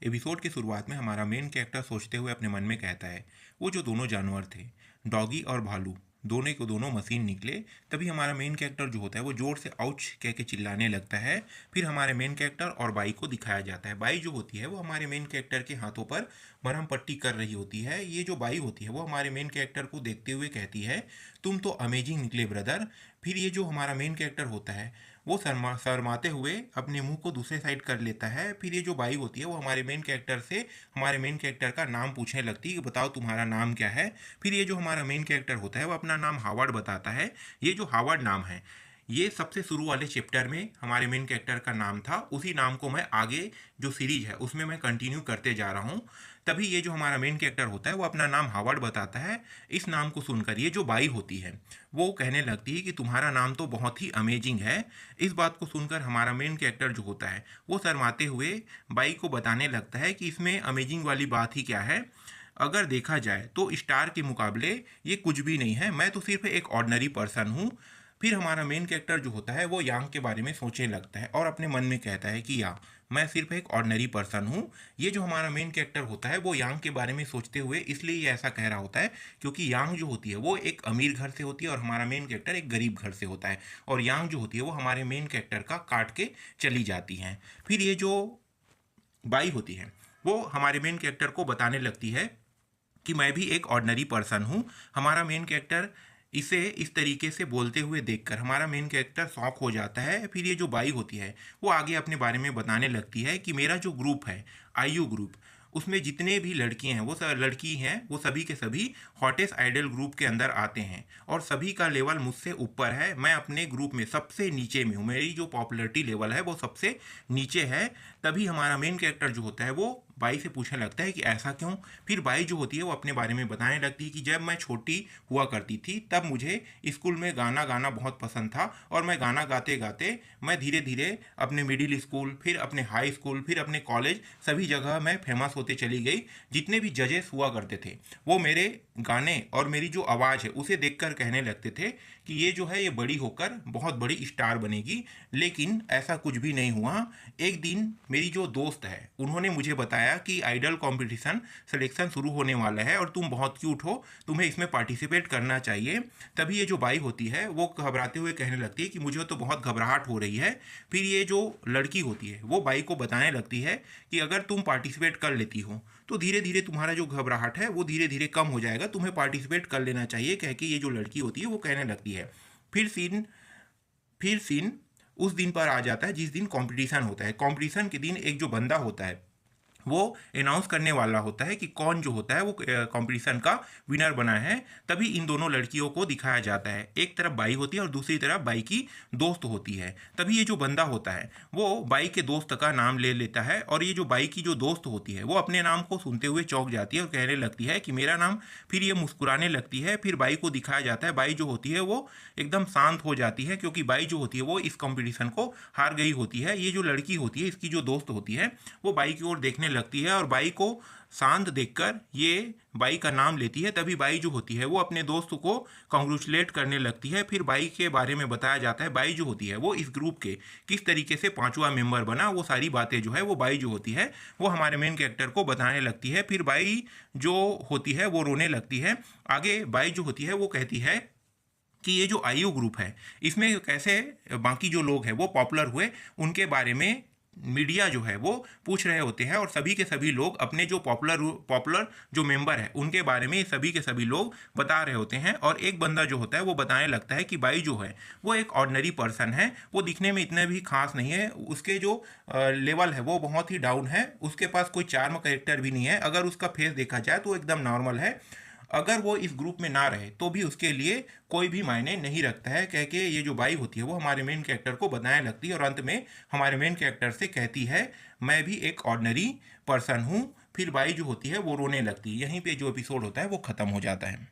Episode की शुरुआत में हमारा मेन कैरेक्टर सोचते हुए अपने मन में कहता है, वो जो दोनों जानवर थे, डॉगी और भालू, दोनों को दोनों मशीन निकले। तभी हमारा मेन कैरेक्टर जो होता है वो जोर से आउच कह के चिल्लाने लगता है। फिर हमारे मेन कैरेक्टर और बाई को दिखाया जाता है। बाई जो होती है वो हमारे मेन कैरेक्टर के हाथों पर मरहम पट्टी कर रही होती है। ये जो बाई होती है वो हमारे मेन कैरेक्टर को देखते हुए कहती है, तुम तो अमेजिंग निकले ब्रदर। फिर ये जो हमारा मेन कैरेक्टर होता है वो शर्माते हुए अपने मुंह को दूसरे साइड कर लेता है। फिर ये जो बाई होती है वो हमारे मेन कैरेक्टर से हमारे मेन कैरेक्टर का नाम पूछने लगती है कि बताओ तुम्हारा नाम क्या है। फिर ये जो हमारा मेन कैरेक्टर होता है वो अपना नाम हावर्ड बताता है। ये जो हावर्ड नाम है ये सबसे शुरू वाले चैप्टर में हमारे मेन कैरेक्टर का नाम था। उसी नाम को मैं आगे जो सीरीज है उसमें मैं कंटिन्यू करते जा रहा हूँ। तभी ये जो हमारा मेन कैरेक्टर होता है वो अपना नाम हावर्ड बताता है। इस नाम को सुनकर ये जो बाई होती है वो कहने लगती है कि तुम्हारा नाम तो बहुत ही अमेजिंग है। इस बात को सुनकर हमारा मेन कैरेक्टर जो होता है वो शर्माते हुए बाई को बताने लगता है कि इसमें अमेजिंग वाली बात ही क्या है। अगर देखा जाए तो स्टार के मुकाबले ये कुछ भी नहीं है, मैं तो सिर्फ एक ऑर्डिनरी पर्सन हूँ। फिर हमारा मेन कैरेक्टर जो होता है वो यांग के बारे में सोचने लगता है और अपने मन में कहता है कि या मैं सिर्फ एक ऑर्डिनरी पर्सन हूँ। ये जो हमारा मेन कैरेक्टर होता है वो यांग के बारे में सोचते हुए इसलिए ये ऐसा कह रहा होता है क्योंकि यांग जो होती है वो एक अमीर घर से होती है और हमारा मेन कैरेक्टर एक गरीब घर से होता है। और यांग जो होती है वो हमारे मेन कैरेक्टर का काट के चली जाती हैं। फिर ये जो बाई होती है वो हमारे मेन कैरेक्टर को बताने लगती है कि मैं भी एक ऑर्डिनरी पर्सन हूँ। हमारा मेन कैरेक्टर इसे इस तरीके से बोलते हुए देखकर हमारा मेन कैरेक्टर शॉक हो जाता है। फिर ये जो बाई होती है वो आगे अपने बारे में बताने लगती है कि मेरा जो ग्रुप है आईयू ग्रुप, उसमें जितने भी लड़कियां हैं वो सब लड़की हैं वो सभी के सभी हॉटेस्ट आइडल ग्रुप के अंदर आते हैं और सभी का लेवल मुझसे ऊपर है। मैं अपने ग्रुप में सबसे नीचे में हूँ, मेरी जो पॉपुलैरिटी लेवल है वो सबसे नीचे है। तभी हमारा मेन कैरेक्टर जो होता है वो बाई से पूछने लगता है कि ऐसा क्यों। फिर बाई जो होती है वो अपने बारे में बताने लगती है कि जब मैं छोटी हुआ करती थी तब मुझे स्कूल में गाना गाना बहुत पसंद था और मैं गाना गाते गाते मैं धीरे धीरे अपने मिडिल स्कूल, फिर अपने हाई स्कूल, फिर अपने कॉलेज, सभी जगह मैं फेमस होते चली गई। जितने भी जजेस हुआ करते थे वो मेरे गाने और मेरी जो आवाज़ है उसे देखकर कहने लगते थे कि ये जो है ये बड़ी होकर बहुत बड़ी स्टार बनेगी। लेकिन ऐसा कुछ भी नहीं हुआ। एक दिन मेरी जो दोस्त है उन्होंने मुझे बताया कि आइडल कंपटीशन सिलेक्शन शुरू होने वाला है और तुम बहुत क्यूट हो, तुम्हें इसमें पार्टिसिपेट करना चाहिए। तभी ये जो बाई होती है वो घबराते हुए कहने लगती है कि मुझे तो बहुत घबराहट हो रही है। फिर ये जो लड़की होती है वो बाई को बताने लगती है कि अगर तुम पार्टिसिपेट कर लेती हो तो धीरे धीरे तुम्हारा जो घबराहट है वो धीरे धीरे कम हो जाएगा, तुम्हें पार्टिसिपेट कर लेना चाहिए कह के ये जो लड़की होती है वो कहने लगती है। फिर सीन उस दिन पर आ जाता है जिस दिन कंपटीशन होता है। कंपटीशन के दिन एक जो बंदा होता है वो अनाउंस करने वाला होता है कि कौन जो होता है वो कंपटीशन का विनर बना है। तभी इन दोनों लड़कियों को दिखाया जाता है, एक तरफ बाई होती है और दूसरी तरफ बाई की दोस्त होती है। तभी ये जो बंदा होता है वो बाई के दोस्त का नाम ले लेता है और ये जो बाई की जो दोस्त होती है वो अपने नाम को सुनते हुए चौंक जाती है और कहने लगती है कि मेरा नाम। फिर ये मुस्कुराने लगती है। फिर बाई को दिखाया जाता है, बाई जो होती है वो एकदम शांत हो जाती है क्योंकि बाई जो होती है वो इस कंपटीशन को हार गई होती है। ये जो लड़की होती है इसकी जो दोस्त होती है वो बाई की ओर देखने लगती है और बाई को शांत देखकर ये बाई का नाम लेती है। तभी बाई जो होती है वो अपने दोस्त को कांग्रेचुलेट करने लगती है। फिर बाई के बारे में बताया जाता है, बाई जो होती है वो इस ग्रुप के किस तरीके से पांचवा मेंबर बना, वो सारी बातें जो है वो बाई जो होती है वो हमारे मेन कैरेक्टर को बताने लगती है। फिर बाई जो होती है वो रोने लगती है। आगे बाई जो होती है वो कहती है कि ये जो आईयू ग्रुप है इसमें कैसे बाकी जो लोग हैं वो पॉपुलर हुए उनके बारे में मीडिया जो है वो पूछ रहे होते हैं और सभी के सभी लोग अपने जो पॉपुलर जो मेंबर है उनके बारे में सभी के सभी लोग बता रहे होते हैं। और एक बंदा जो होता है वो बताने लगता है कि बाई जो है वो एक ऑर्डिनरी पर्सन है, वो दिखने में इतने भी खास नहीं है, उसके जो लेवल है वो बहुत ही डाउन है, उसके पास कोई चार्म कैरेक्टर भी नहीं है, अगर उसका फेस देखा जाए तो एकदम नॉर्मल है, अगर वो इस ग्रुप में ना रहे तो भी उसके लिए कोई भी मायने नहीं रखता है कह के ये जो बाई होती है वो हमारे मेन कैरेक्टर को बताने लगती है और अंत में हमारे मेन कैरेक्टर से कहती है मैं भी एक ऑर्डिनरी पर्सन हूँ। फिर बाई जो होती है वो रोने लगती है। यहीं पे जो एपिसोड होता है वो ख़त्म हो जाता है।